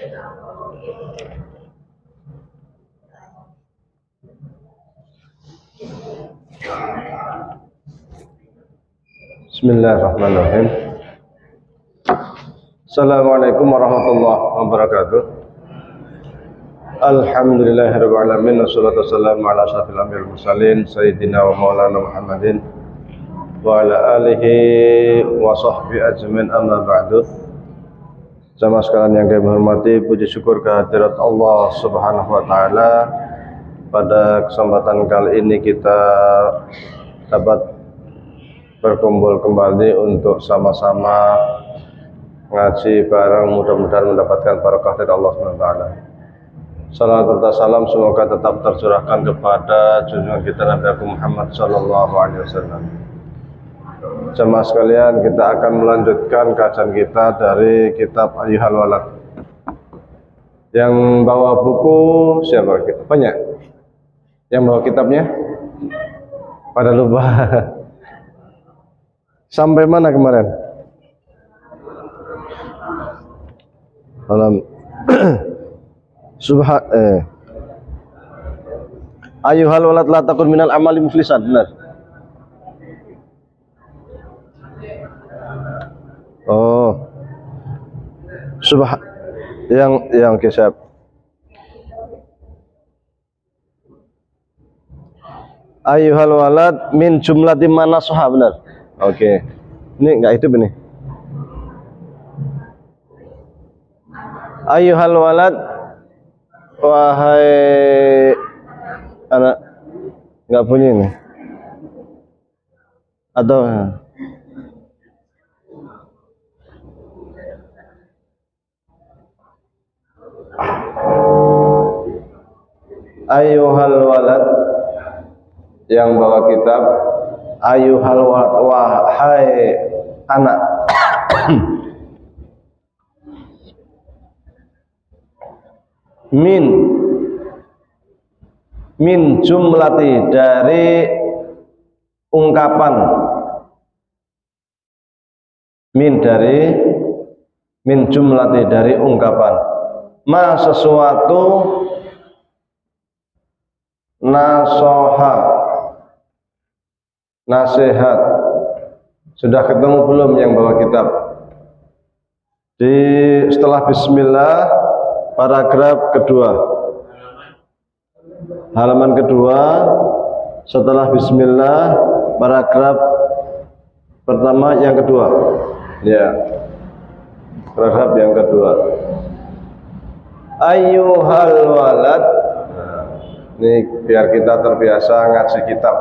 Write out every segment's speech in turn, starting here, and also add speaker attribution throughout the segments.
Speaker 1: Bismillahirrahmanirrahim. Assalamualaikum warahmatullahi wabarakatuh. Alhamdulillahirabbil alamin wassalatu wassalamu ala asyrofil anbiya'i wal mursalin sayyidina wa maulana Muhammadin wa ala alihi wa sahbihi ajmain, amma ba'du. Jamaah sekalian yang kami hormati, puji syukur kehadirat Allah Subhanahu wa taala. Pada kesempatan kali ini kita dapat berkumpul kembali untuk sama-sama ngaji bareng, mudah-mudahan mendapatkan barakah dari Allah Subhanahu wa taala. Salam serta salam semoga tetap tercurahkan kepada junjungan kita Nabi Muhammad sallallahu alaihi wasallam. Jemaah sekalian, kita akan melanjutkan kajian kita dari kitab Ayyuhal Walad. Yang bawa buku siapa? Banyak. Yang bawa kitabnya? Pada lupa. Sampai mana kemarin? Ayyuhal walad la takun minal amali muflisan, benar? Oh. Yang kisah. Ayyuhal walad min jumlati manasoha, benar? Oke. Ini enggak itu benih. Ayyuhal walad, wahai anak, enggak punya ini. Atau ayyuhal walad, yang bawa kitab ayyuhal walad, wahai anak. min jumlati, dari ungkapan, min jumlati, dari ungkapan, ma sesuatu, nasoha, nasihat. Sudah ketemu belum yang bawa kitab? Setelah bismillah, paragraf kedua, halaman kedua. Setelah bismillah, paragraf pertama yang kedua. Ya, paragraf yang kedua. Ayyuhal walad. Ini biar kita terbiasa ngaji kitab.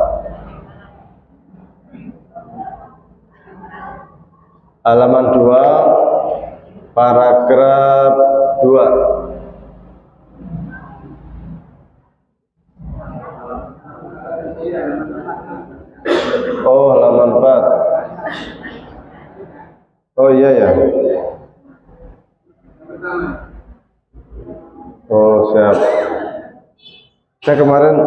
Speaker 1: Halaman 2, paragraf 2. Oh, halaman 4. Oh iya ya. Oh, siap. Saya kemarin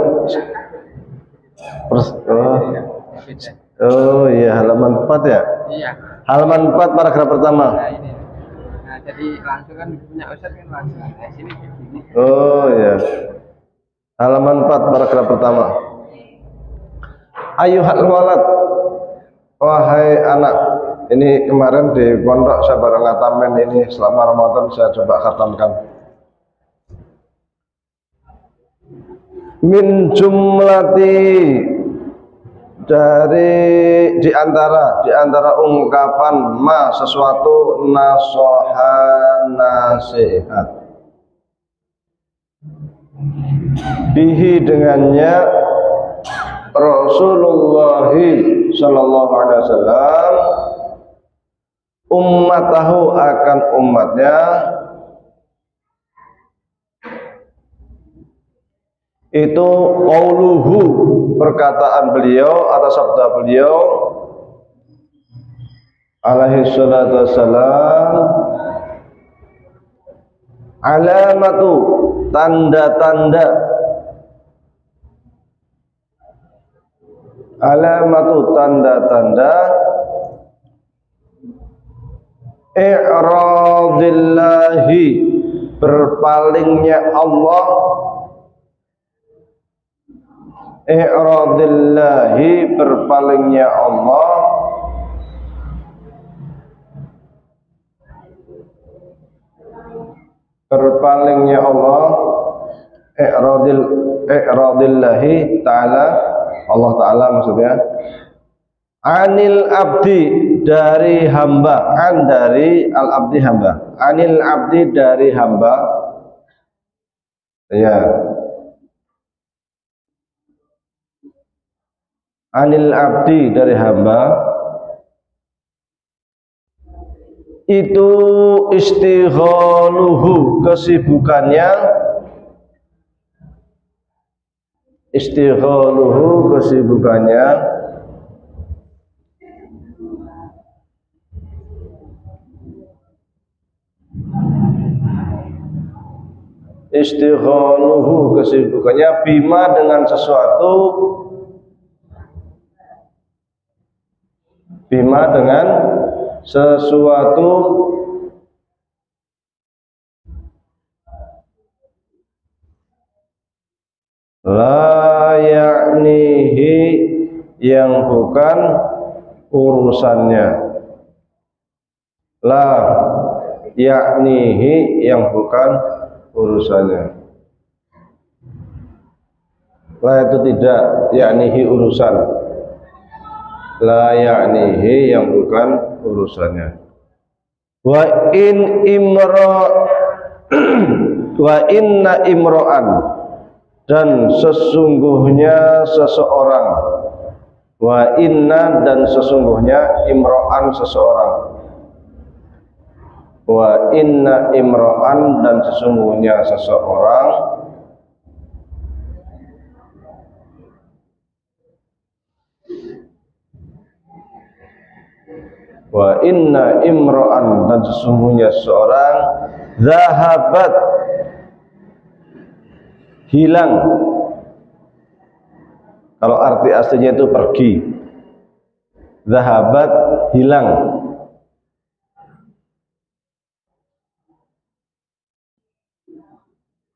Speaker 1: oh iya, halaman 4 ya? Iya. Halaman 4 paragraf pertama. Nah, ini. Nah, jadi langsung kan punya Ustaz kan langsung. Nah, sini begini. Oh iya. Halaman 4 paragraf pertama. Ayyuhal walad, wahai anak. Ini kemarin di pondok saya bareng ngatamin ini, selama Ramadan saya coba khatamkan. Min jumlati, dari di antara ungkapan ma sesuatu, nasoha, nasihat, bihi dengannya Rasulullah sallallahu alaihi wasallam, ummatahu akan umatnya, itu qauluhu, perkataan beliau atau sabda beliau alaihi salatu wassalam, alamatu, tanda-tanda, alamatu, tanda-tanda, i'radillahi, berpalingnya Allah, i'radillahi berpalingnya Allah, berpalingnya Allah, i'radillahi ta'ala, Allah ta'ala maksudnya, anil abdi dari hamba, an dari al abdi hamba, anil abdi dari hamba, ya, anil abdi dari hamba, itu istighaluhu kesibukannya, istighaluhu kesibukannya, istighaluhu kesibukannya, bima dengan sesuatu, bima dengan sesuatu, la ya'nihi yang bukan urusannya, la ya'nihi yang bukan urusannya, la itu tidak, ya'nihi urusan, la ya'nihi yang bukan urusannya. Wa in imra wa inna imra'an dan sesungguhnya seseorang, wa inna dan sesungguhnya imra'an seseorang, wa inna imra'an dan sesungguhnya seseorang, wa inna imra'an dan sesungguhnya seseorang, zahabat hilang, kalau arti aslinya itu pergi, zahabat hilang,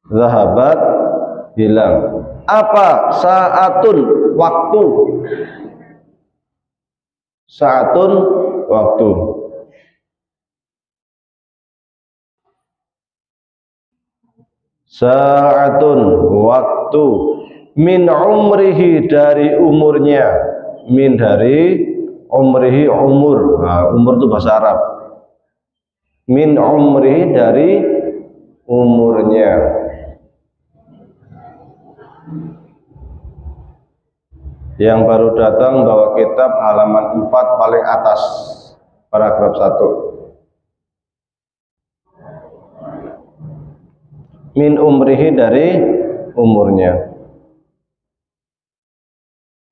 Speaker 1: zahabat hilang, apa, saatun waktu, saatun waktu, saatun waktu, min umrihi dari umurnya, min dari umrihi umur, nah, umur itu bahasa Arab, min umrihi dari umurnya. Yang baru datang bawa kitab halaman 4 paling atas, paragraf 1. Min umrihi dari umurnya.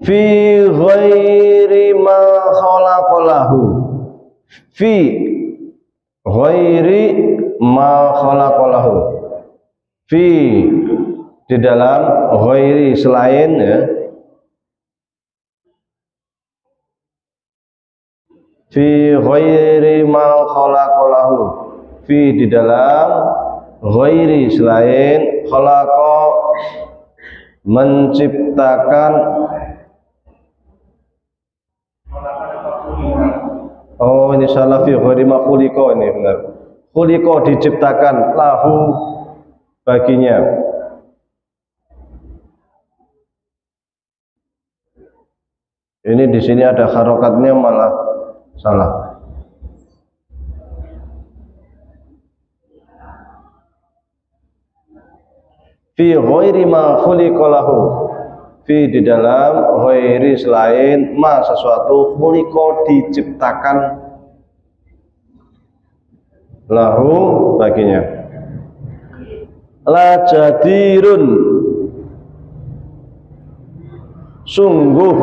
Speaker 1: Fi ghairi ma khalaqalahu, fi ghairi ma khalaqalahu, fi di dalam, ghairi selain, ya, fi ghairi ma khalaqalahu, fi di dalam, ghairi selain, khalaqa menciptakan, oh ini salah, fi ghairi ma khuliqa, ini benar, khuliqa diciptakan, lahu baginya, ini di sini ada harokatnya malah salah. Fi ghairi ma khuliqa lahu, fi di dalam, ghairi selain, ma sesuatu, khuliqa diciptakan, lahu baginya. La jadirun sungguh,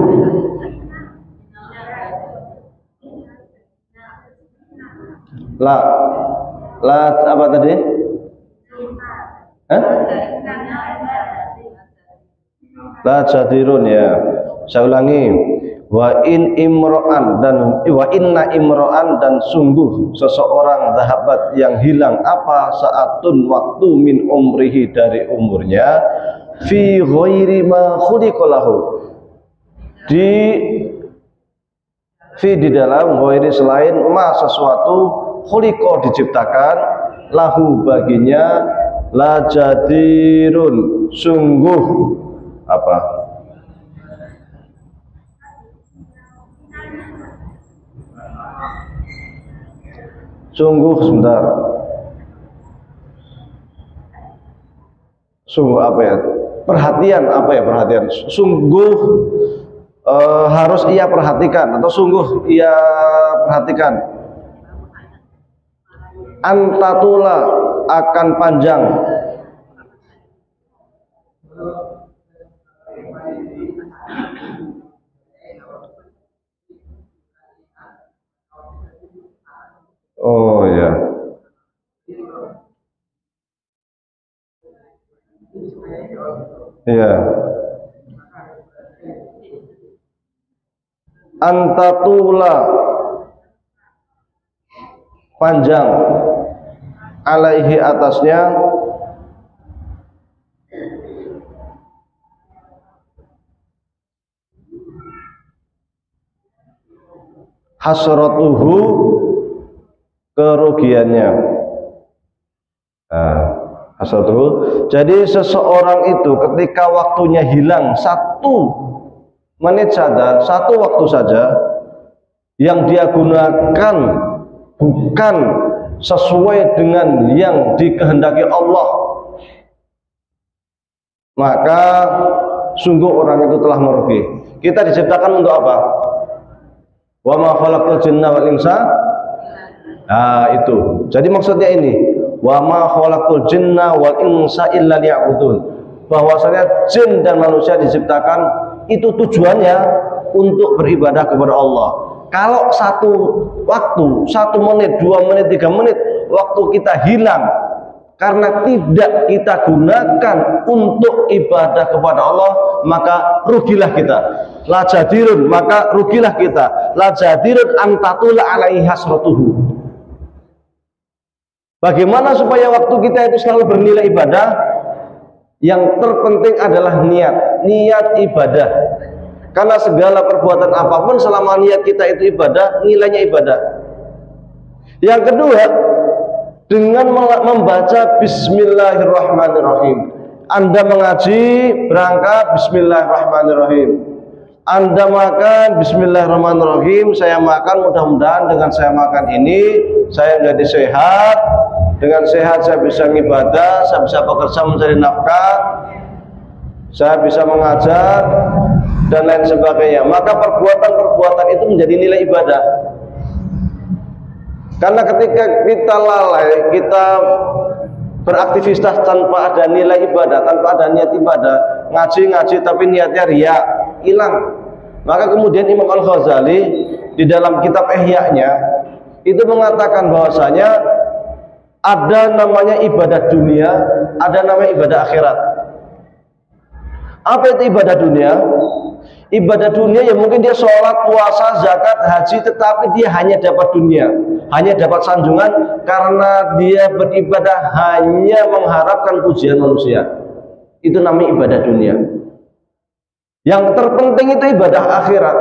Speaker 1: la apa tadi? Hah? La jadirun, ya, saya ulangi, Wa inna imro'an dan sungguh seseorang zahabat yang hilang apa saatun waktu min umrihi dari umurnya fi ghairi ma khuliqalahu di dalam ghairi selain ma sesuatu khuliqa diciptakan lahu baginya la jadirun sungguh apa sungguh sebentar sungguh apa ya perhatian sungguh harus ia perhatikan atau sungguh ia perhatikan antatula akan panjang oh ya ya antatula panjang alaihi atasnya hasratuhu kerugiannya. Nah, hasratuhu. Jadi seseorang itu ketika waktunya hilang 1 menit saja, 1 waktu saja yang dia gunakan bukan sesuai dengan yang dikehendaki Allah, maka sungguh orang itu telah merugi. Kita diciptakan untuk apa? Wa ma khalaqtul jinna wal insa. Nah, itu. Jadi maksudnya ini, wa ma khalaqtul jinna wal insa illa liya'budun. Bahwasanya jin dan manusia diciptakan itu tujuannya untuk beribadah kepada Allah. Kalau 1 waktu, 1 menit, 2 menit, 3 menit waktu kita hilang karena tidak kita gunakan untuk ibadah kepada Allah, maka rugilah kita. La jadirun, maka rugilah kita. La jadirun antatula alaihi hasratuhu. Bagaimana supaya waktu kita itu selalu bernilai ibadah? Yang terpenting adalah niat ibadah. Karena segala perbuatan apapun selama niat kita itu ibadah, nilainya ibadah. Yang kedua, dengan membaca bismillahirrahmanirrahim. Anda mengaji, berangkat bismillahirrahmanirrahim. Anda makan bismillahirrahmanirrahim. Saya makan, mudah-mudahan dengan saya makan ini saya menjadi sehat. Dengan sehat saya bisa ibadah, saya bisa bekerja mencari nafkah, saya bisa mengajar dan lain sebagainya. Maka perbuatan-perbuatan itu menjadi nilai ibadah. Karena ketika kita lalai, kita beraktivitas tanpa ada nilai ibadah, tanpa ada niat ibadah, ngaji tapi niatnya riya, hilang. Maka kemudian Imam Al-Ghazali di dalam kitab Ihya-nya itu mengatakan bahwasanya ada namanya ibadah dunia, ada namanya ibadah akhirat. Apa itu ibadah dunia? Ibadah dunia ya mungkin dia sholat, puasa, zakat, haji, tetapi dia hanya dapat dunia, hanya dapat sanjungan karena dia beribadah hanya mengharapkan pujian manusia. Itu namanya ibadah dunia. Yang terpenting itu ibadah akhirat.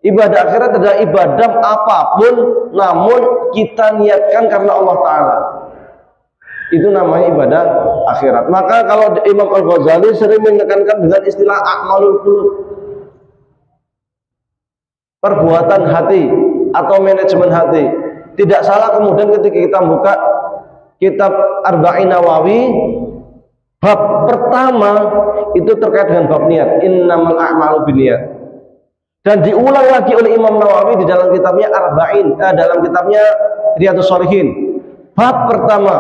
Speaker 1: Ibadah akhirat adalah ibadah apapun namun kita niatkan karena Allah Ta'ala. Itu namanya ibadah akhirat. Maka kalau Imam Al-Ghazali sering menekankan dengan istilah a'malul qulub, perbuatan hati atau manajemen hati. Tidak salah kemudian ketika kita buka kitab Arba'in Nawawi, bab pertama itu terkait dengan bab niat, innamal a'malu binniyat. Dan diulang lagi oleh Imam Nawawi di dalam kitabnya Arba'in, dalam kitabnya Riyadhus Shalihin. Bab pertama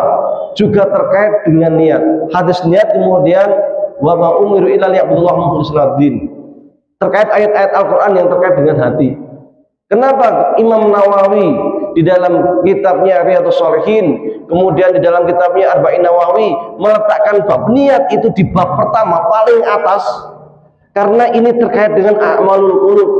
Speaker 1: juga terkait dengan niat. Hadis niat, kemudian wa ma umiru illa liya'budullaha mukhlisina lad-din. Terkait ayat-ayat Al-Qur'an yang terkait dengan hati. Kenapa Imam Nawawi di dalam kitabnya Riyadhus Shalihin, kemudian di dalam kitabnya Arba'in Nawawi meletakkan bab niat itu di bab pertama paling atas? Karena ini terkait dengan a'malul qulub.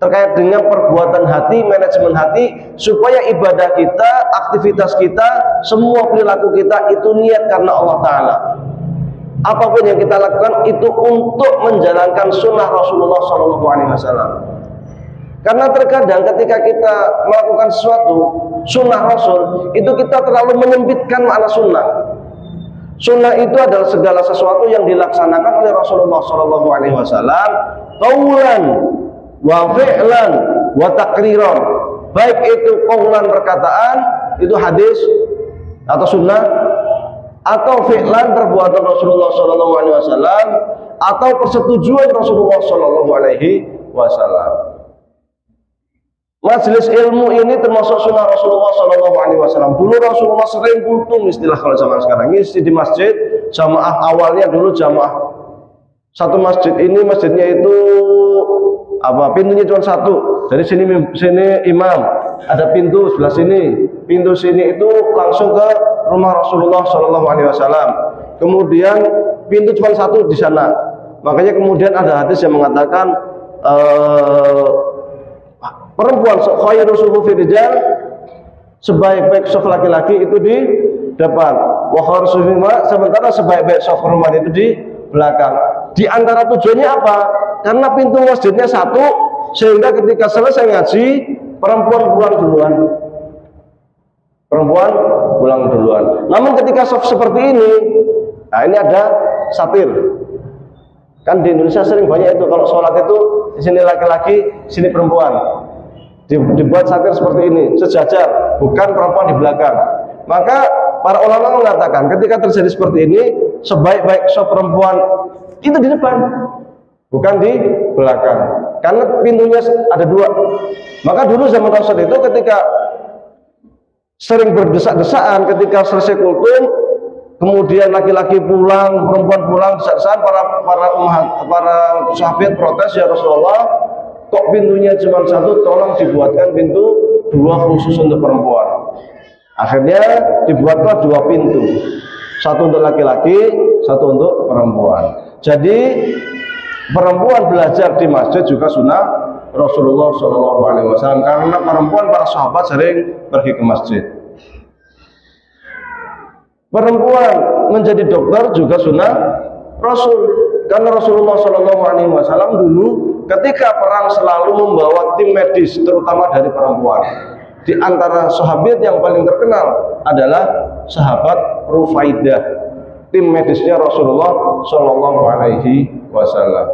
Speaker 1: terkait dengan perbuatan hati, manajemen hati, supaya ibadah kita, aktivitas kita, semua perilaku kita itu niat karena Allah Ta'ala. Apapun yang kita lakukan itu untuk menjalankan sunnah Rasulullah SAW. Karena terkadang ketika kita melakukan sesuatu sunnah Rasul, itu kita terlalu menyempitkan makna sunnah. Sunnah itu adalah segala sesuatu yang dilaksanakan oleh Rasulullah SAW, qaulan wa fi'lan wa taqriran. Baik itu qaulan perkataan, itu hadis atau sunnah, atau fi'lan perbuatan Rasulullah SAW, atau persetujuan Rasulullah SAW. Majelis ilmu ini termasuk sunnah Rasulullah SAW. Dulu Rasulullah sering kultum, istilah kalau zaman sekarang, ngisi di masjid. Jamaah awalnya dulu jamaah satu masjid ini, masjidnya itu pintunya cuma satu. Dari sini imam, ada pintu sebelah sini, pintu sini itu langsung ke rumah Rasulullah SAW. Kemudian pintu cuma satu di sana. Makanya kemudian ada hadis yang mengatakan perempuan khairu sufufi rijal, sebaik-baik saf laki-laki itu di depan, wa khairu sufufi sementara sebaik-baik saf perempuan itu di belakang. Di antara tujuannya apa? Karena pintu masjidnya satu, sehingga ketika selesai ngaji perempuan pulang duluan. Perempuan pulang duluan. Namun ketika saf seperti ini, nah ini ada satir. Kan di Indonesia sering banyak itu kalau sholat itu di sini laki-laki, sini perempuan. Dibuat satir seperti ini, sejajar, bukan perempuan di belakang. Maka para ulama mengatakan ketika terjadi seperti ini, sebaik-baik saf perempuan itu di depan, bukan di belakang, karena pintunya ada dua. Maka dulu zaman Rasul itu ketika sering berdesak-desaan, ketika selesai kultum, kemudian laki-laki pulang, perempuan pulang, desak-desakan, para sahabat protes, ya Rasulullah, kok pintunya cuma satu, tolong dibuatkan pintu dua khusus untuk perempuan. Akhirnya dibuatlah dua pintu, satu untuk laki-laki, satu untuk perempuan. Jadi perempuan belajar di masjid juga sunnah Rasulullah SAW, karena perempuan, para sahabat sering pergi ke masjid. Perempuan menjadi dokter juga sunnah Rasul, karena Rasulullah SAW dulu ketika perang selalu membawa tim medis, terutama dari perempuan. Di antara sahabat yang paling terkenal adalah sahabat Rufaidah, tim medisnya Rasulullah SAW.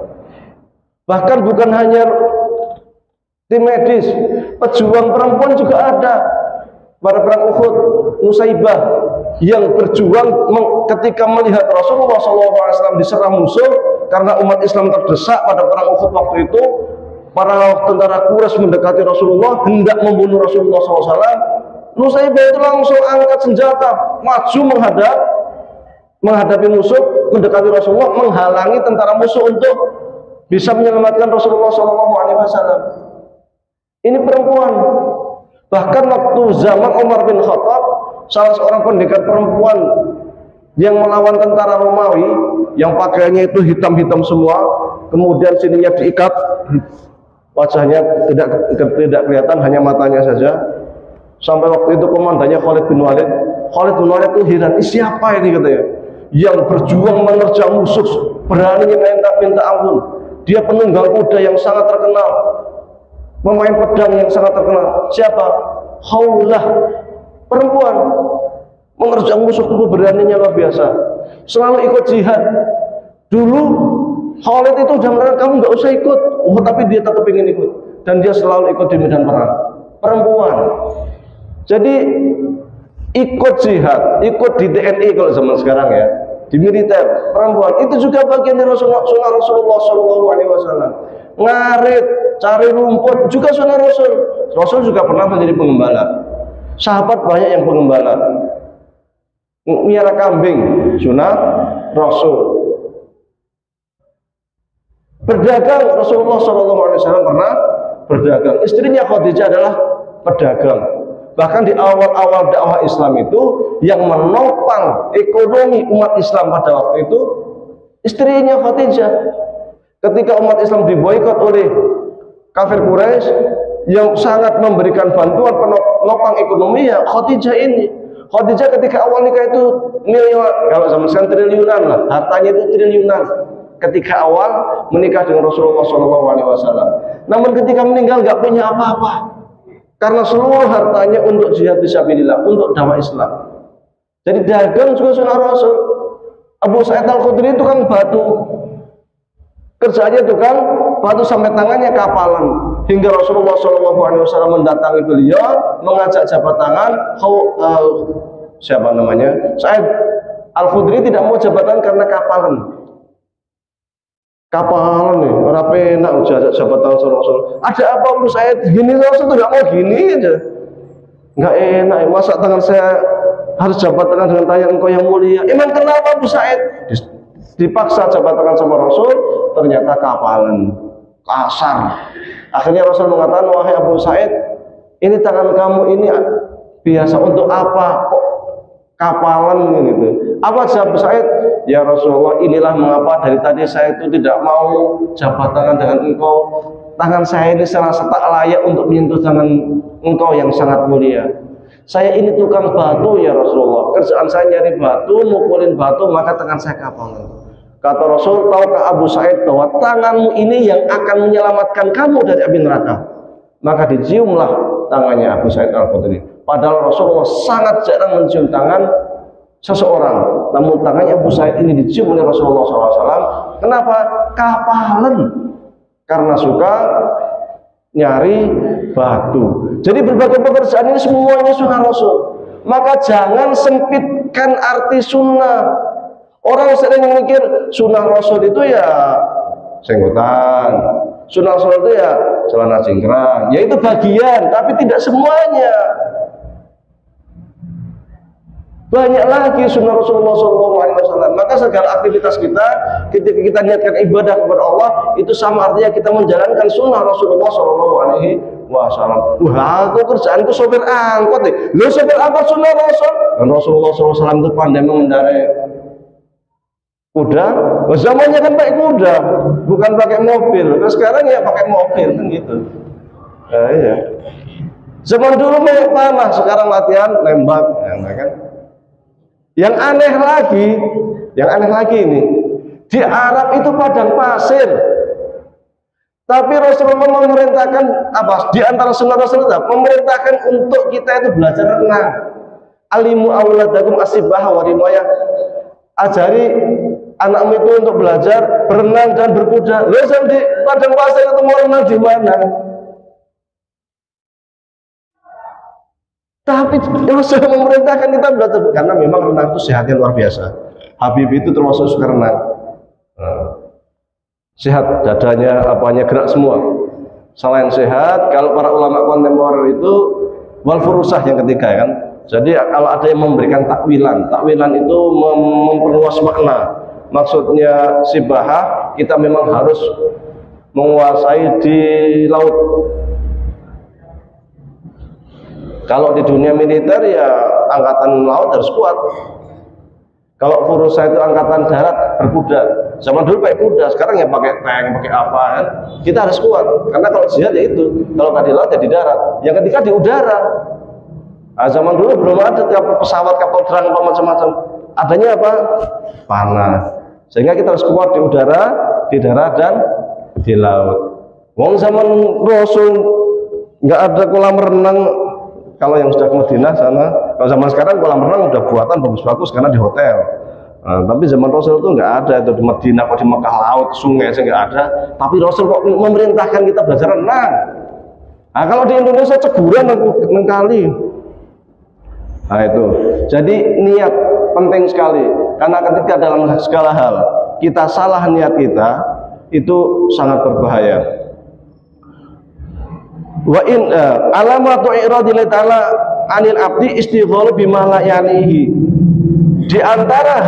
Speaker 1: Bahkan bukan hanya tim medis, pejuang perempuan juga ada. Pada perang Uhud, Nusaibah yang berjuang ketika melihat Rasulullah SAW diserang musuh, karena umat Islam terdesak pada perang Uhud waktu itu, para tentara Quraisy mendekati Rasulullah, hendak membunuh Rasulullah SAW. Nusaibah itu langsung angkat senjata, maju menghadapi musuh, mendekati Rasulullah, menghalangi tentara musuh untuk bisa menyelamatkan Rasulullah SAW. Ini perempuan. Bahkan waktu zaman Umar bin Khattab, salah seorang pendekar perempuan yang melawan tentara Romawi, yang pakaiannya itu hitam-hitam semua, kemudian sininya diikat, wajahnya tidak kelihatan, hanya matanya saja. Sampai waktu itu komandannya Khalid bin Walid. Khalid bin Walid itu heran, siapa ini katanya, yang berjuang menerjang musuh, berani minta ampun. Dia penunggang kuda yang sangat terkenal, pemain pedang yang sangat terkenal. Siapa? Khawlah, perempuan, menerjang musuh itu beraninya luar biasa. Selalu ikut jihad. Dulu Khalid itu udah melarang, kamu nggak usah ikut, tapi dia tetap ingin ikut, dan dia selalu ikut di medan perang. Perempuan. Jadi ikut jihad, ikut di TNI kalau zaman sekarang ya, di militer, perempuan itu juga bagian dari sunnah Rasulullah SAW. Ngarit, cari rumput juga sunnah Rasul. Rasul juga pernah menjadi pengembala. Sahabat banyak yang pengembala. Miara kambing, sunnah Rasul. Berdagang, Rasulullah SAW pernah berdagang. Istrinya Khadijah adalah pedagang. Bahkan di awal-awal dakwah Islam itu, yang menopang ekonomi umat Islam pada waktu itu istrinya Khadijah. Ketika umat Islam diboikot oleh kafir Quraisy yang sangat memberikan bantuan penopang ekonomi ya Khadijah ini. Khadijah ketika awal nikah itu miliar, kalau zaman sekarang triliunan lah, hartanya itu triliunan. Ketika awal menikah dengan Rasulullah SAW. Namun ketika meninggal nggak punya apa-apa, karena seluruh hartanya untuk jihad fisabilillah, untuk dakwah Islam. Jadi dagang juga sunnah Rasul. Abu Sa'id Al-Khudri itu kan batu, kerjanya itu kan batu sampai tangannya kapalan. Hingga Rasulullah SAW mendatangi beliau, mengajak jabat tangan. Siapa namanya? Sa'id Al-Khudri tidak mau jabatan karena kapalan. Kapalan nih, orang penak ujak jabat tangan Rasul. Ada apa Abu Sa'id? Gini Rasul tidak mau gini aja. Nggak enak, masa tangan saya harus jabat tangan dengan tangan engkau yang mulia. Emang kenapa Abu Sa'id? Dipaksa jabat tangan sama Rasul, ternyata kapalan, kasar. Akhirnya Rasul mengatakan, wahai Abu Sa'id, ini tangan kamu ini biasa untuk apa? Kok kapalan gitu? Apa jawab Sa'id? Ya Rasulullah, inilah mengapa dari tadi saya itu tidak mau jabat tangan dengan engkau. Tangan saya ini serasa tak layak untuk menyentuh tangan engkau yang sangat mulia. Saya ini tukang batu ya Rasulullah. Kerjaan saya nyari batu, mukulin batu, maka tangan saya kapalan. Kata Rasul, tahukah Abu Sa'id bahwa tanganmu ini yang akan menyelamatkan kamu dari api neraka? Maka diciumlah tangannya Abu Sa'id Al-Khudri. Padahal Rasulullah sangat jarang mencium tangan seseorang, namun tangannya Abu Sa'id ini dicium oleh Rasulullah SAW. Kenapa? Kapalan, karena suka nyari batu. Jadi berbagai pekerjaan ini semuanya sunnah Rasul. Maka jangan sempitkan arti sunnah. Orang sering mikir sunnah Rasul itu ya senggotan, sunnah Rasul itu ya celana cingkrang, ya itu bagian, tapi tidak semuanya. Banyak lagi sunnah Rasulullah SAW. Maka segala aktivitas kita, ketika kita niatkan ibadah kepada Allah, itu sama artinya kita menjalankan sunnah Rasulullah SAW. Wah, aku kerjaanku sopir angkot nih. Lo sopir angkot sunnah Rasul. Dan Rasulullah SAW itu pandai mengendarai kuda. Zamannya kan pakai kuda, bukan pakai mobil. Terus sekarang ya pakai mobil kan gitu. Nah, iya. Zaman dulu naik panah, sekarang latihan nembak, ya kan? Yang aneh lagi ini, di Arab itu padang pasir, tapi Rasulullah memerintahkan apa? Di antara sunnah Rasulullah memerintahkan untuk kita itu belajar renang. Alimu awladakum asibah wa rimayah. Ajari anakmu itu untuk belajar berenang dan berkuda. Lalu di padang pasir itu mau renang di mana? Tapi Rasul memerintahkan kita belajar, karena memang renang itu sehatnya luar biasa. Habib itu termasuk suka renang. Sehat dadanya, apanya gerak semua. Selain sehat, kalau para ulama kontemporer itu wal furusah yang ketiga kan. Jadi kalau ada yang memberikan takwilan itu memperluas makna. Maksudnya sibahah, kita memang harus menguasai di laut. Kalau di dunia militer ya angkatan laut harus kuat. Kalau Furusa itu angkatan darat berkuda. Zaman dulu pakai kuda, sekarang ya pakai tank, pakai apa kan. Kita harus kuat, karena kalau jihad ya itu. Kalau nggak di laut ya di darat. Yang ketiga di udara. Nah, zaman dulu belum ada pesawat, kapal terang, macam-macam. Adanya apa? Panah. Sehingga kita harus kuat di udara, di darat dan di laut. Wong zaman Rasul nggak ada kolam renang. Kalau yang sudah ke Madinah sana, kalau zaman sekarang kolam renang udah buatan bagus-bagus karena di hotel. Nah, tapi zaman Rasul itu nggak ada, itu di Madinah, kok di Mekah laut, sungai sih nggak ada. Tapi Rasul kok memerintahkan kita belajar renang. Nah, kalau di Indonesia ceguran kali. Nah itu, jadi niat penting sekali, karena ketika dalam segala hal kita salah niat kita, itu sangat berbahaya. Wa in alamatu iradillah ta'ala anil abdi istighalu bima la yanihi. Di antara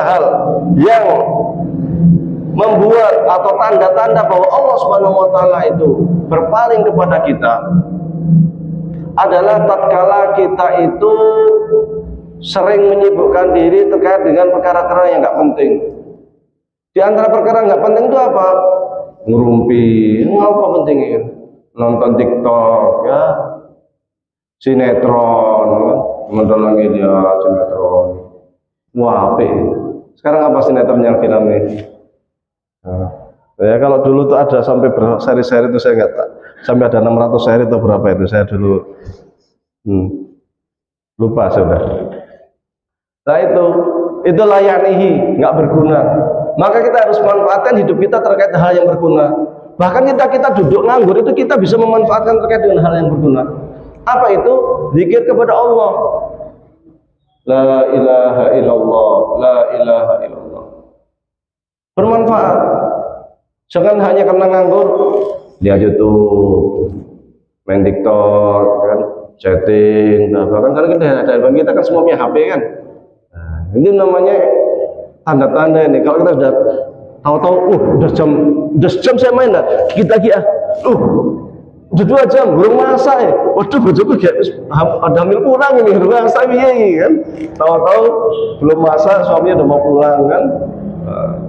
Speaker 1: hal yang membuat atau tanda-tanda bahwa Allah Subhanahu wa taala itu berpaling kepada kita adalah tatkala kita itu sering menyibukkan diri terkait dengan perkara-perkara yang nggak penting. Di antara perkara nggak penting itu apa? ngerumpi, ngapa pentingnya nonton TikTok ya, sinetron, nonton lagi dia sinetron, wah apik. Sekarang apa sinetron yang filmnya? Nah, ya kalau dulu tuh ada sampai berseri-seri itu saya nggak tak, sampai ada 600 seri atau berapa itu saya dulu lupa sudah. Nah itu layanihi, nggak berguna. Maka kita harus manfaatkan hidup kita terkait hal yang berguna. Bahkan kita duduk nganggur itu kita bisa memanfaatkan terkait dengan hal yang berguna. Apa itu? Zikir kepada Allah. La ilaha illallah, la ilaha illallah. Bermanfaat. Jangan hanya karena nganggur lihat YouTube, main TikTok, kan, chatting, bahkan karena kita kan semua punya HP kan. Nah, ini namanya tanda-tanda ini. Kalau kita sudah tahu-tahu, udah jam saya main lah, dikit lagi udah 2 jam, belum masak ya. Waduh, bojoku ada hamil pulang ini, belum masak kan. Tahu-tahu belum masak, suaminya udah mau pulang kan.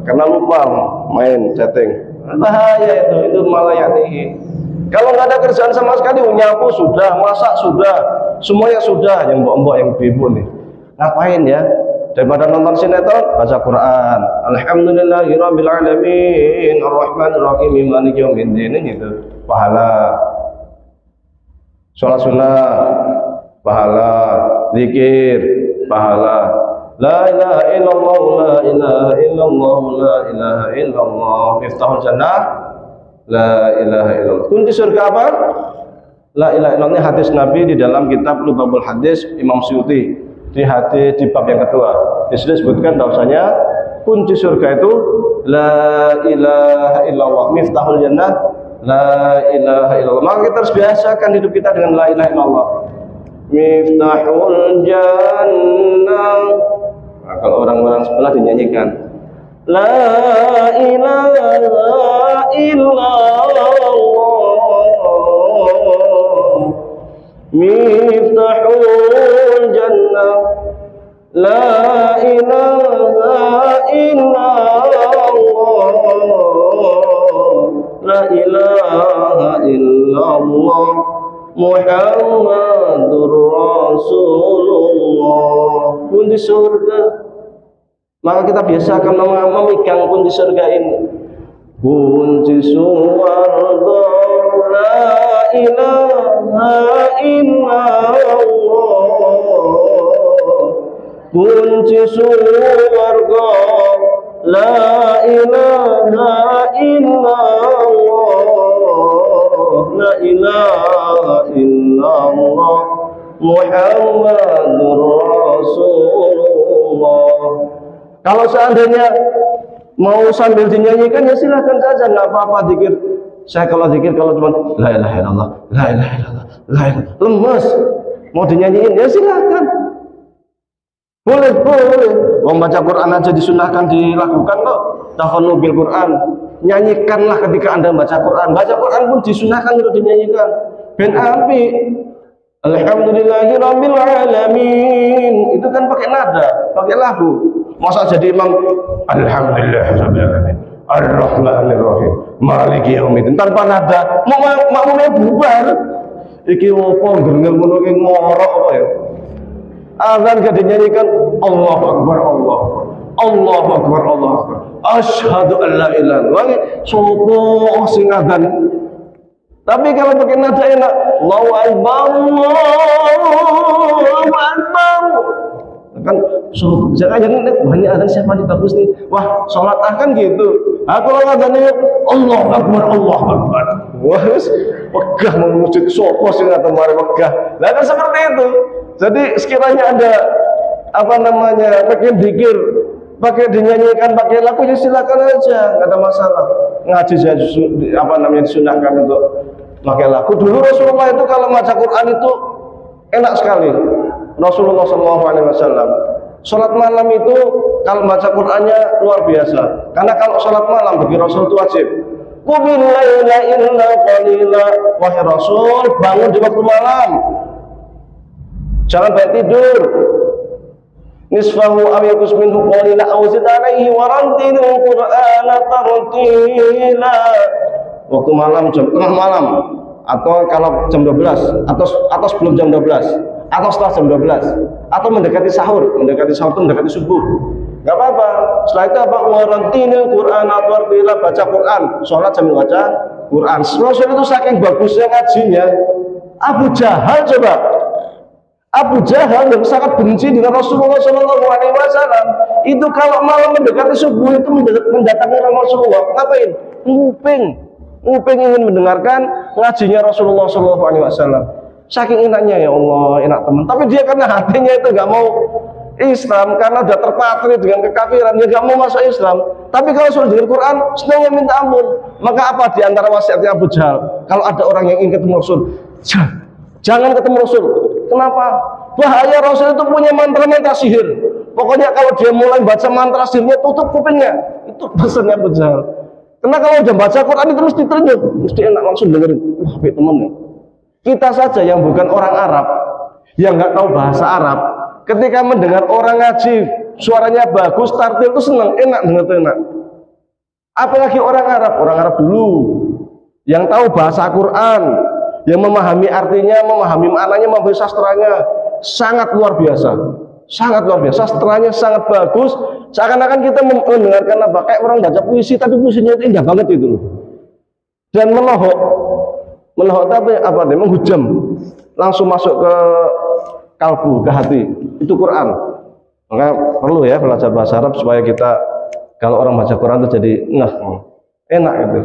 Speaker 1: Karena lupa main chatting. Bahaya itu malayani. Kalau nggak ada kerjaan sama sekali, nyapu sudah, masak sudah, semuanya sudah. Yang mbok-mbok, yang ibu nih, ngapain ya? Daripada nonton sinetron, baca Quran. Alhamdulillahirabbil alamin, arrahmanir rahim, maliki yaumiddin, itu pahala. Sholat sunnah, pahala. Zikir, pahala. La ilaha illallah, la ilaha illallah, la ilaha illallah. Miftahul jannah, la ilaha illallah. Kunci surga apa? La ilaha illallah. Ini hadis Nabi di dalam kitab Lubabul Hadis Imam Suyuti. Di bab yang kedua disebutkan bahwasanya kunci surga itu la ilaha illallah, miftahul jannah, la ilaha illallah. Maka kita harus biasakan hidup kita dengan la ilaha illallah. Miftahul jannah. Nah, kalau orang-orang sebelah dinyanyikan la ilaha illallah, miftahul jannah, la ilaha illallah, la ilaha illallah, Muhammadur Rasulullah. Kunci surga. Maka kita biasakan memegang kunci surga ini. Kunci surga, la ilaha illallah. Kunci surga, la ilaha illallah, la ilaha illallah, Muhammadur Rasulullah. Kalau seandainya mau sambil dinyanyikan ya silahkan saja, nggak apa-apa zikir. Saya kalau zikir kalau cuma la ilaha illallah, la ilaha illallah, la ilaha, lemes. Mau dinyanyiin ya silahkan. Boleh. Membaca Quran aja disunahkan dilakukan kok. Tahfadzu bil Quran. Nyanyikanlah ketika Anda baca Quran. Baca Quran pun disunahkan untuk dinyanyikan. Ben api. Alhamdulillahirabbil alamin. Itu kan pakai nada, pakai lagu. Masa jadi imam alhamdulillahirabbil alamin, arrahmanir rahim, maliki yaumiddin tanpa nada, makmumnya bubar. Iki opo ngger ngono ki ngorok apa ya? Azan gak dinyanyikan Allahu akbar, Allahu akbar, Allahu akbar, Allahu akbar, asyhadu an la ilaha illallah. Sopo sing azan? Tapi kalau pakai nada enak, Allahu akbar, Allahu akbar. Kan jangan banyak azan siapa nih bagus nih, wah sholat kan gitu. Kalau azannya Allahu akbar, Allahu akbar, wah megah memuji sopo sing ngaten mari megah. Lah kan seperti itu. Jadi sekiranya ada pakai zikir, pakai dinyanyikan, pakai lagu ya silakan aja, nggak ada masalah. Ngaji disunahkan untuk pakai lagu. Dulu Rasulullah itu kalau baca Quran itu enak sekali. Rasulullah SAW sholat malam itu kalau baca Qurannya luar biasa. Karena kalau sholat malam bagi Rasul itu wajib. Qumil laila illa qalila. Wahai Rasul, bangun di waktu malam. Jangan banyak tidur. Nisfahu aw yanqus minhu qalila aw zid alaihi wa rattilil Qur'ana tartila. waktu malam jam tengah malam, atau kalau jam 12 atau sebelum jam 12 atau setelah jam 12 atau mendekati sahur itu mendekati subuh, nggak apa-apa. Setelah itu apa? Warantinil Quran atau artilah baca Quran, sholat sambil baca Quran. Rasul itu saking bagusnya ngajinya. Abu Jahal coba, Abu Jahal yang sangat benci dengan Rasulullah SAW itu kalau malam mendekati subuh itu mendatangi Rasulullah, ngapain? Nguping ingin mendengarkan ngajinya Rasulullah SAW. Saking enaknya, ya Allah, enak teman. Tapi dia karena hatinya itu nggak mau Islam, karena udah terpatri dengan kekafiran, dia nggak mau masuk Islam. Tapi kalau sudah dengar Quran, senangnya minta ampun. Maka apa di antara wasiatnya Abu Jahal? Kalau ada orang yang ingin ketemu Rasul, jangan ketemu Rasul. Kenapa? Bahaya, Rasul itu punya mantra-mantra sihir. Pokoknya kalau dia mulai baca mantra sihirnya, tutup kupingnya. Itu pesannya Abu Jahal. Karena kalau udah baca Quran itu mesti ternyuh, mesti enak langsung dengerin. Wah, baik temennya. Kita saja yang bukan orang Arab, yang nggak tahu bahasa Arab, ketika mendengar orang ngaji, suaranya bagus, tartil itu senang, enak, dengar itu enak. Apalagi orang Arab dulu, yang tahu bahasa Quran, yang memahami artinya, memahami maknanya, memahami sastranya, sangat luar biasa. Sastranya sangat bagus. Seakan-akan kita mendengarkan apa? Kayak orang baca puisi, tapi puisinya itu indah banget itu. Dan melohok apa dia menghujam, langsung masuk ke kalbu, ke hati. Itu Quran. Maka perlu ya belajar bahasa Arab supaya kita kalau orang baca Quran itu jadi enak itu.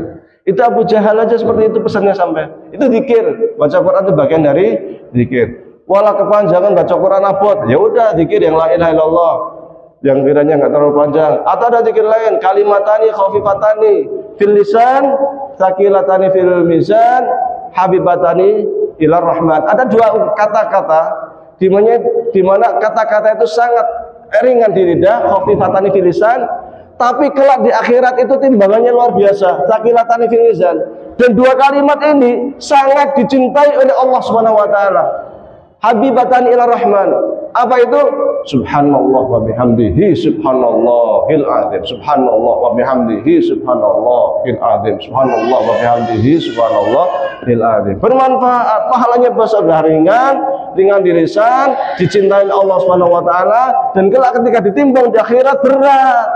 Speaker 1: Itu Abu Jahal aja seperti itu pesannya sampai. Itu zikir, baca Quran itu bagian dari zikir. Walau kepanjangan baca Quran abot, ya udah zikir yang la ilaha illallah, yang kiranya nggak terlalu panjang. Atau ada zikir lain, kalimatani khafifatani fil lisan, tsaqilatani fil mizan, habibatani ilar rahman. Ada dua kata-kata di mana kata-kata itu sangat ringan di lidah, khafifatani fil lisan, tapi kelak di akhirat itu timbangannya luar biasa, tsaqilatani fil mizan. Dan dua kalimat ini sangat dicintai oleh Allah Subhanahu wa taala. Habibatani ilar rahman. Apa itu? Subhanallah wa bihamdihi subhanallahil azim. Subhanallah wa bihamdihi subhanallahil azim. Subhanallah wa bihamdihi subhanallahil azim. Bermanfaat, pahalanya besar, ringan di lisan, dicintai Allah Subhanahu wa taala, dan kelak ketika ditimbang di akhirat berat.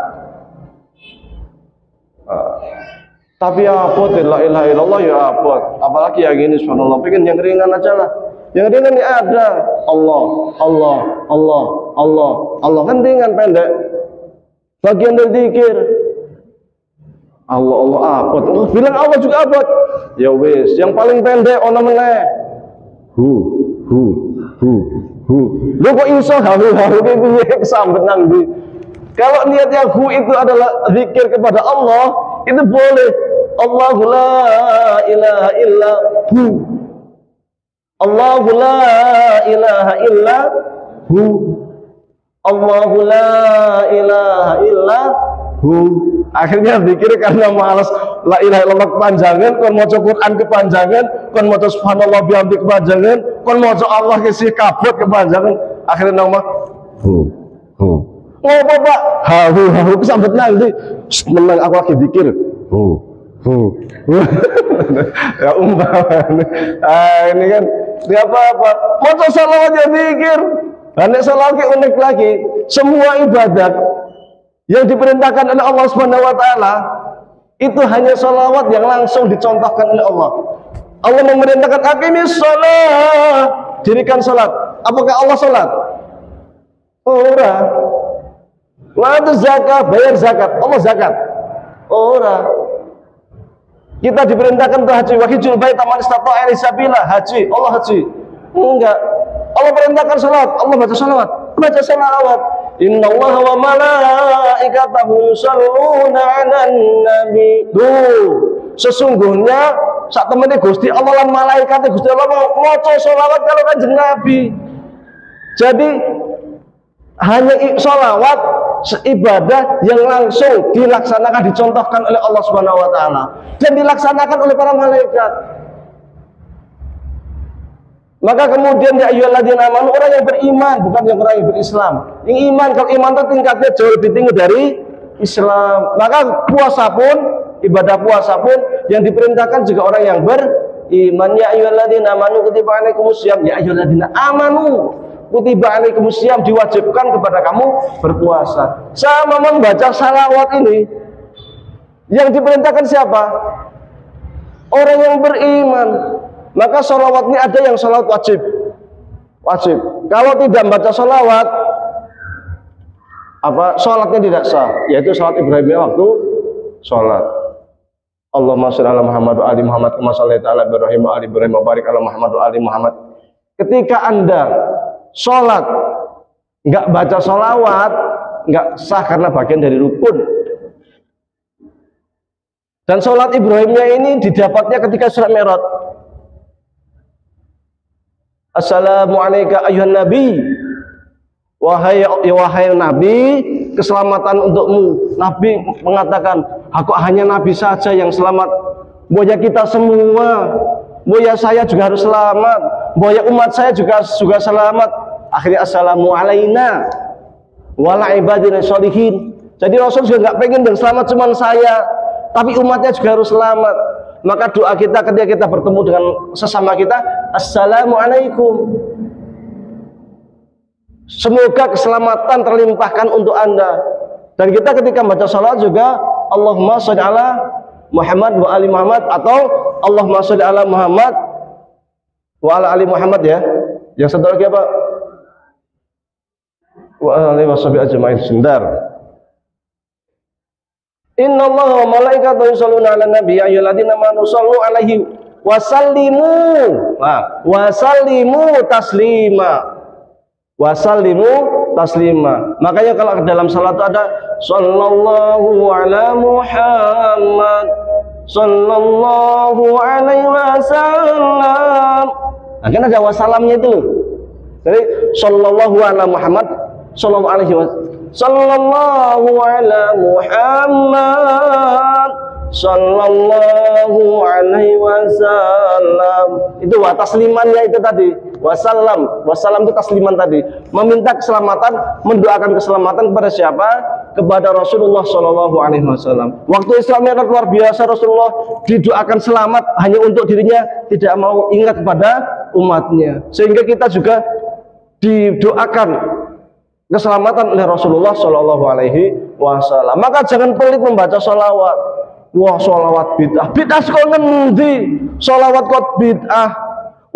Speaker 1: Tapi ya apa la ilaha illallah ya apa? Apalagi yang ini subhanallah, pengen yang ringan aja lah. Yang ringan ini ada Allah kan ringan pendek. Bagian dari zikir Allah abot. Bilang Allah juga abot. Ya wis, yang paling pendek ono meneh. Hu. Lu kok iso haru piye kesambet nang ndi? Kalau niatnya hu itu adalah zikir kepada Allah, itu boleh. Allahu la ilaha illa hu. Allahu la ilaha illa hu. Allahu la ilaha illa hu. Akhirnya zikir karena malas la ilaha illallah kepanjangan, kon maca Quran kepanjangan, kon maca subhanallah bihamdi kepanjangan, kon maca Allah kesih kabut kepanjangan. Akhirnya nama hu. Ngopo Pak? Hahu kesambet nanti. Menang aku lagi zikir. Hu. Ya umpamanya. Ini kan tidak apa-apa. Maca salawat ya zikir. Nek salawat unik lagi. Semua ibadat yang diperintahkan oleh Allah Subhanahu wa taala itu hanya salawat yang langsung dicontohkan oleh Allah. Allah memerintahkan aqimis shalah, dirikan salat. Apakah Allah salat? Ora. Wa zakat, bayar zakat. Allah zakat. Ora. Kita diperintahkan untuk haji, wa hajjul bait man istata'a ilaihi sabila, haji. Allah haji. Enggak. Allah perintahkan salat, Allah baca salawat. Baca salawat. Innallaha wa malaikatahu yusholluna 'alan nabi. Sesungguhnya sak temene Gusti Allah lan malaikate Gusti Allah maca selawat kalau Kanjeng Nabi. Jadi hanya sholawat ibadah yang langsung dilaksanakan, dicontohkan oleh Allah Subhanahu wa taala dan dilaksanakan oleh para malaikat. Maka kemudian ya ayyuhalladzina amanu, orang yang beriman, bukan yang orang yang berislam. Yang iman, kalau iman itu tingkatnya jauh lebih tinggi dari Islam. Maka puasa pun, ibadah puasa pun yang diperintahkan juga orang yang beriman. Ya ayyuhalladzina amanu kutiba alaikumusiyam. Ya ayyuhalladzina amanu kutiba alaikumusiyam, diwajibkan kepada kamu berpuasa. Sama membaca salawat ini yang diperintahkan siapa? Orang yang beriman. Maka salawat ini ada yang salawat wajib. Kalau tidak baca salawat, salatnya tidak sah, yaitu salat Ibrahimiyah waktu salat. Allahumma shalli ala Muhammad wa ali Muhammad kama shallaita ala Ibrahim wa ali Ibrahim wa barik ala Muhammad wa ali Muhammad. Ketika Anda salat enggak baca salawat, enggak sah karena bagian dari rukun. Dan salat Ibrahimiyah ini didapatnya ketika Isra Mi'raj. Assalamualaikum ayyuhan nabi. Wahai Nabi, keselamatan untukmu. Nabi mengatakan, aku hanya Nabi saja yang selamat. Boya kita semua, boya saya juga harus selamat, boya umat saya juga selamat. Akhirnya assalamu alaina wala ibadina sholihin. Jadi Rasul juga nggak pengen yang selamat cuma saya, tapi umatnya juga harus selamat. Maka doa kita ketika kita bertemu dengan sesama kita, assalamualaikum. Semoga keselamatan terlimpahkan untuk Anda. Dan kita ketika baca salat juga Allahumma sholli ala Muhammad wa ali Muhammad, atau Allahumma sholli ala Muhammad wa ala ali Muhammad ya. Yang satu lagi apa? Wa alihi washabihi ajmain. Sebentar. Inna Allah wa malaikatahu yusholluna 'alan nabi ya ayyuhalladzina amanu shollu 'alaihi wa sallimu. Wa sallimu taslima. Wasallimu taslima. Makanya kalau dalam salat ada sallallahu ala Muhammad sallallahu alaihi wasallam. Nah, kan ada wasallamnya itu. Jadi sallallahu ala Muhammad sallallahu alaihi wasallam. Sallallahu ala Muhammad sallallahu alaihi wasallam. Itu wa taslimannya itu tadi. Wasallam itu tasliman tadi, meminta keselamatan, mendoakan keselamatan kepada siapa? Kepada Rasulullah Shallallahu Alaihi Wasallam. Waktu Isra Mi'raj luar biasa, Rasulullah didoakan selamat hanya untuk dirinya, tidak mau ingat kepada umatnya. Sehingga kita juga didoakan keselamatan oleh Rasulullah Shallallahu Alaihi Wasallam. Maka jangan pelit membaca sholawat. Wah, sholawat bid'ah kok ngendi? Sholawat kok bid'ah.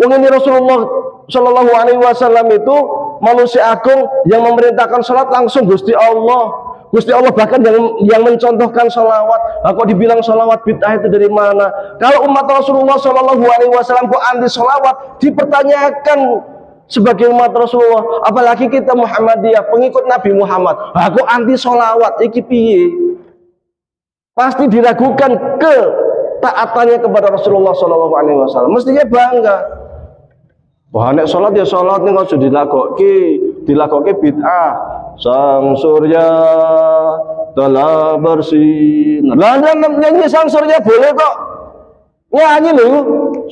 Speaker 1: Wong ini Rasulullah Shallallahu Alaihi Wasallam itu manusia agung yang memerintahkan sholat langsung Gusti Allah. Gusti Allah bahkan yang mencontohkan sholawat. Nah, kok dibilang sholawat bid'ah itu dari mana? Kalau umat Rasulullah Shallallahu Alaihi Wasallam kok anti sholawat, dipertanyakan sebagai umat Rasulullah. Apalagi kita Muhammadiyah, pengikut Nabi Muhammad. Nah, kok anti sholawat? Iki piye? Pasti diragukan ketaatannya kepada Rasulullah Shallallahu Alaihi Wasallam. Mestinya bangga. Wah, nek sholat ya sholat nih, kalau dilakoki bid'ah. Sang surya telah bersinar. Lah nyanyi sang surya boleh kok. Nyanyi lho.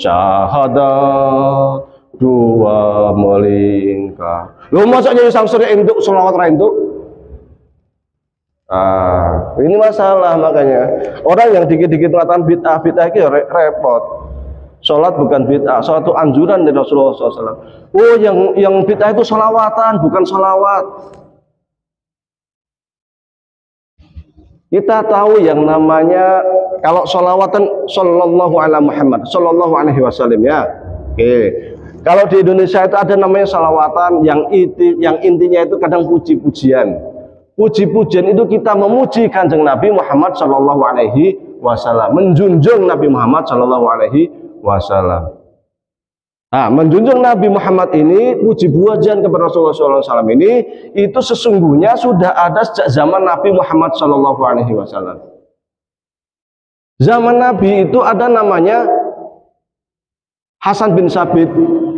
Speaker 1: Syahadat dua melingkar. Lu masa nyanyi sang surya induk sholawat ra induk? Ini masalah. Makanya orang yang dikit-dikit mengatakan bid'ah itu ya repot. Sholat bukan bid'ah, sholat itu anjuran dari Rasulullah SAW. Oh, yang bid'ah itu sholawatan, bukan sholawat. Kita tahu yang namanya kalau sholawatan sallallahu ala Muhammad sallallahu alaihi wasallam ya. Oke. Kalau di Indonesia itu ada namanya sholawatan yang intinya itu kadang puji-pujian. Puji-pujian itu kita memuji Kanjeng Nabi Muhammad sallallahu alaihi wasallam, menjunjung Nabi Muhammad sallallahu alaihi wasallam. Nah, menjunjung Nabi Muhammad ini, puji-pujian kepada Rasulullah SAW ini, itu sesungguhnya sudah ada sejak zaman Nabi Muhammad SAW. Zaman Nabi itu ada namanya Hasan bin Sabit.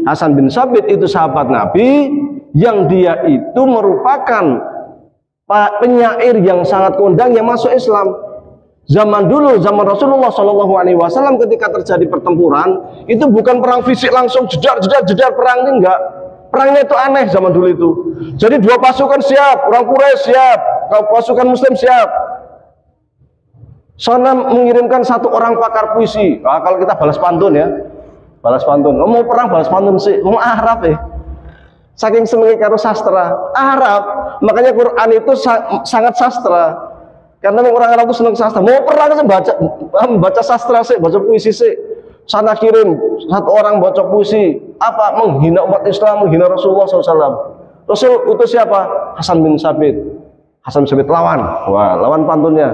Speaker 1: Hasan bin Sabit itu sahabat Nabi yang dia itu merupakan penyair yang sangat kondang yang masuk Islam. Zaman dulu, zaman Rasulullah SAW ketika terjadi pertempuran, itu bukan perang fisik langsung jedar perang, ini enggak. Perangnya itu aneh zaman dulu itu. Jadi dua pasukan siap, orang Quraisy siap, pasukan Muslim siap. Sana mengirimkan satu orang pakar puisi. Nah, kalau kita balas pantun ya, balas pantun. Mau perang balas pantun sih, mau Arab ya. Saking senengnya karo sastra Arab, makanya Quran itu sangat sastra. Karena orang Arab itu seneng sastra. Mau perang sih baca sastra sih, baca puisi sih. Sana kirim satu orang baca puisi, apa menghina umat Islam, menghina Rasulullah SAW. Rasul utus siapa? Hasan bin Sabit. Hasan bin Sabit lawan, wah lawan pantunnya.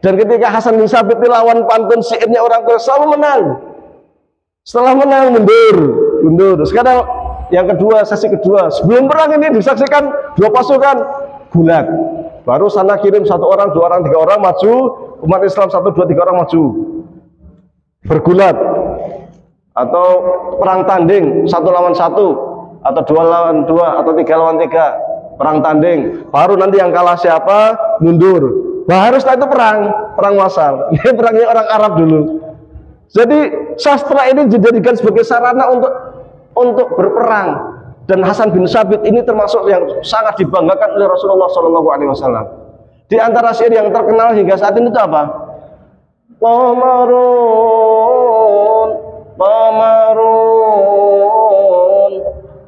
Speaker 1: Dan ketika Hasan bin Sabit lawan pantun syairnya orang Quraisy selalu menang. Setelah menang mundur. Sekarang yang kedua, sesi kedua, sebelum perang ini disaksikan dua pasukan gulat. Baru sana kirim satu orang, dua orang, tiga orang maju, umat Islam satu, dua, tiga orang maju. Bergulat atau perang tanding satu lawan satu atau dua lawan dua atau tiga lawan tiga, perang tanding. Baru nanti yang kalah siapa mundur. Baru setelah itu perang massal. Ini perangnya orang Arab dulu. Jadi sastra ini dijadikan sebagai sarana untuk berperang. Dan Hasan bin Sabit ini termasuk yang sangat dibanggakan oleh Rasulullah SAW. Di antara syair yang terkenal hingga saat ini itu apa?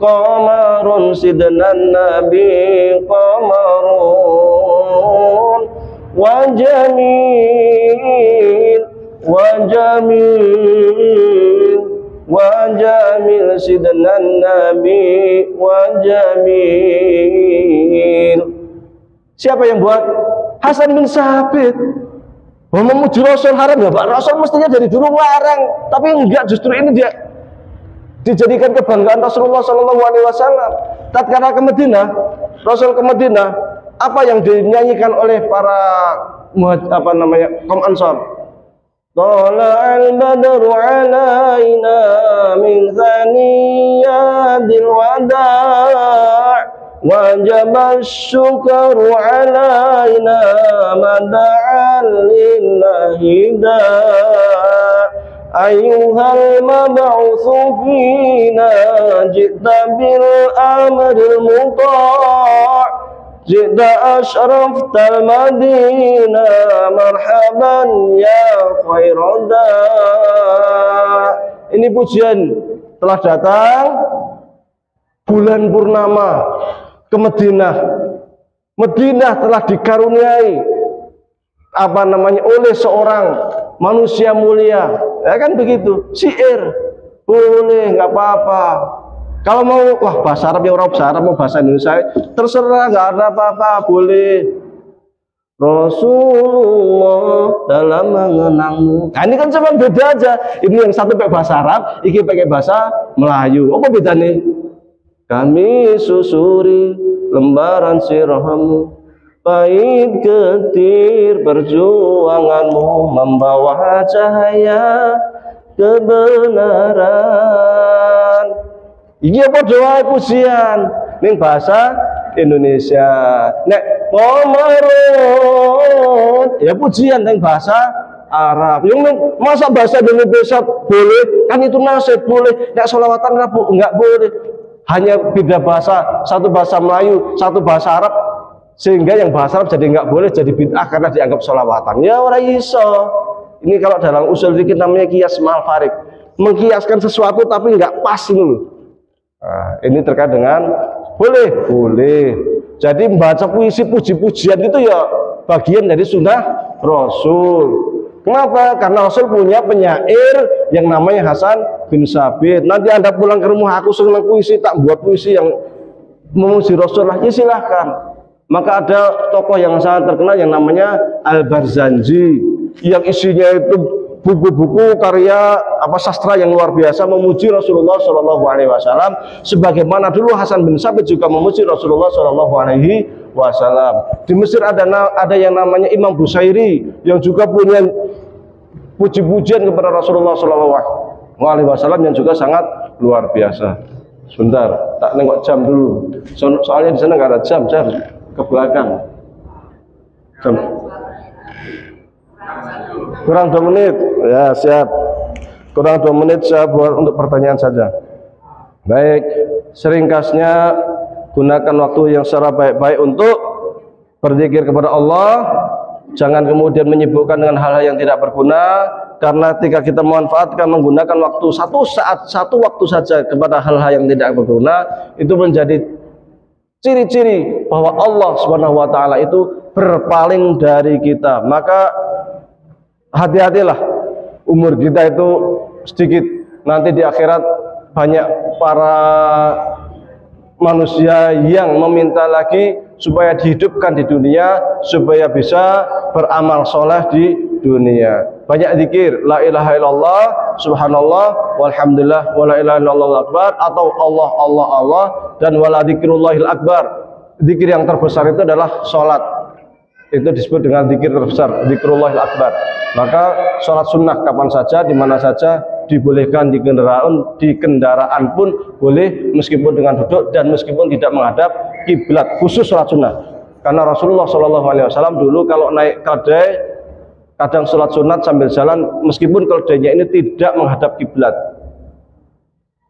Speaker 1: Qamarun sidnan nabi qamarun wa jamil sidnan nabi wa jamil. Siapa yang buat? Hasan bin Sabit. Memuji Rasul haram ya Pak. Rasul mestinya dari dulu larang, tapi enggak, justru ini dia dijadikan kebanggaan Rasulullah SAW. Tatkala ke Madinah, Rasul ke Madinah, apa yang dinyanyikan oleh para kaum Ansar? Tala'al badru alaina min thaniyadil wada' wajabas syukru alaina mada'al lillahi da' ayyuhal mab'utsu fina ji'ta bil amril muta' ji'ta ashraftal madinah marhaban ya khairada. Ini pujian telah datang bulan purnama ke Madinah. Madinah telah dikaruniai oleh seorang manusia mulia. Ya kan begitu. Syair boleh, nggak apa-apa. Kalau mau bahasa Arab, ya orang bahasa Arab, mau bahasa Indonesia terserah, nggak ada apa-apa, boleh. Rasulullah dalam mengenangmu. Nah, ini kan cuma beda aja. Ini yang satu pakai bahasa Arab, ini pakai bahasa Melayu. Apa bedanya? Kami susuri lembaran sirahmu, pahit getir perjuanganmu, membawa cahaya kebenaran. Iki apa doa pujian ning bahasa Indonesia. Nek Qamarun ya pujian ning bahasa Arab. Yang masa bahasa Indonesia boleh, kan itu nasib boleh. Nek sholawatan Rabu enggak boleh. Hanya beda bahasa, satu bahasa Melayu, satu bahasa Arab, sehingga yang bahasa Arab jadi enggak boleh, jadi bid'ah karena dianggap sholawatan. Ya ora iso. Ini kalau dalam usul fikih namanya qiyas ma'al farik. Mengkiaskan sesuatu tapi enggak pas ini. Nah, ini terkait dengan boleh. Jadi membaca puisi puji-pujian itu ya bagian dari sunnah Rasul. Kenapa? Karena Rasul punya penyair yang namanya Hasan bin Sabit. Nanti Anda pulang ke rumah, aku senang puisi, tak buat puisi yang memuji Rasul lah, ya silahkan. Maka ada tokoh yang sangat terkenal yang namanya Al-Barzanji, yang isinya itu buku-buku karya sastra yang luar biasa memuji Rasulullah SAW, sebagaimana dulu Hasan bin Sabit juga memuji Rasulullah SAW. Di Mesir ada yang namanya Imam Busairi yang juga punya puji-pujian kepada Rasulullah SAW yang juga sangat luar biasa. Sebentar, tak nengok jam dulu. Soalnya di sana nggak ada jam ke belakang. Jam. Kurang 2 menit, ya siap. Kurang 2 menit saya buat untuk pertanyaan saja. Baik, seringkasnya gunakan waktu yang secara baik-baik untuk berzikir kepada Allah, Jangan kemudian menyibukkan dengan hal-hal yang tidak berguna, karena ketika kita memanfaatkan menggunakan waktu satu waktu saja kepada hal-hal yang tidak berguna, itu menjadi ciri-ciri bahwa Allah Subhanahu wa taala itu berpaling dari kita. Maka hati-hatilah, umur kita itu sedikit, nanti di akhirat banyak para manusia yang meminta lagi supaya dihidupkan di dunia, supaya bisa beramal soleh di dunia. Banyak zikir, la ilaha illallah, subhanallah, walhamdulillah, wala ilaha illallah akbar, atau Allah, Allah, Allah, dan wala zikrullahil akbar. Zikir yang terbesar itu adalah sholat. Itu disebut dengan zikir terbesar, zikrullahil akbar. Maka sholat sunnah kapan saja, di mana saja, dibolehkan di kendaraan pun boleh, meskipun dengan duduk dan meskipun tidak menghadap kiblat, khusus sholat sunnah. Karena Rasulullah SAW dulu kalau naik keledai, kadang sholat sunat sambil jalan, meskipun keledainya ini tidak menghadap kiblat.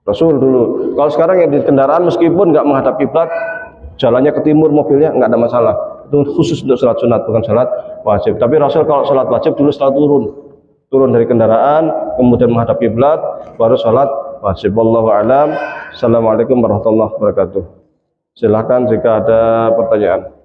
Speaker 1: Rasul dulu. Kalau sekarang yang di kendaraan meskipun nggak menghadap kiblat, jalannya ke timur mobilnya nggak ada masalah. Itu khusus untuk sholat sunat, bukan sholat wajib. Tapi Rasul kalau sholat wajib dulu setelah turun dari kendaraan, kemudian menghadap kiblat, baru sholat wajib. Wallahu a'lam. Assalamualaikum warahmatullahi wabarakatuh. Silakan jika ada pertanyaan.